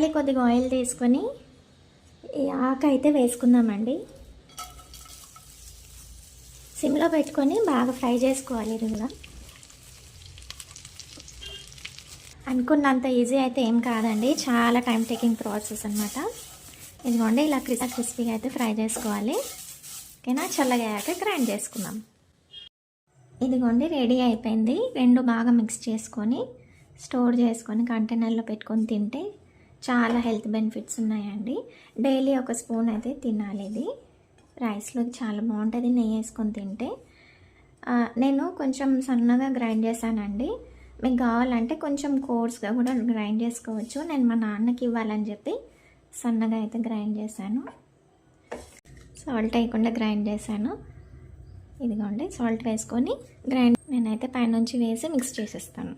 మళ్ళీ కొద్దిగా ఆయిల్ తీసుకొని ఈ ఆకు అయితే వేసుకుందామండి. సిమ్లో పెట్టుకొని బాగా ఫ్రై చేసుకోవాలి. ఇది కూడా అనుకున్నంత ఈజీ అయితే ఏం కాదండి, చాలా టైం టేకింగ్ ప్రాసెస్ అనమాట. ఇదిగోండి ఇలా క్రిస్పీగా అయితే ఫ్రై చేసుకోవాలి. ఓకేనా, చల్లగా అయ్యాక గ్రైండ్ చేసుకుందాం. ఇదిగోండి రెడీ అయిపోయింది. రెండు బాగా మిక్స్ చేసుకొని స్టోర్ చేసుకొని కంటైనర్లో పెట్టుకొని తింటే చాలా హెల్త్ బెనిఫిట్స్ ఉన్నాయండి. డైలీ ఒక స్పూన్ అయితే తినాలి. ఇది రైస్లో చాలా బాగుంటుంది నెయ్యి వేసుకొని తింటే. నేను కొంచెం సన్నగా గ్రైండ్ చేశానండి. మీకు కావాలంటే కొంచెం కోర్స్గా కూడా గ్రైండ్ చేసుకోవచ్చు. నేను మా నాన్నకి ఇవ్వాలని చెప్పి సన్నగా అయితే గ్రైండ్ చేశాను. సాల్ట్ వేయకుండా గ్రైండ్ చేశాను. ఇదిగోండి సాల్ట్ వేసుకొని గ్రైండ్ నేనైతే పైనుంచి వేసి మిక్స్ చేసేస్తాను.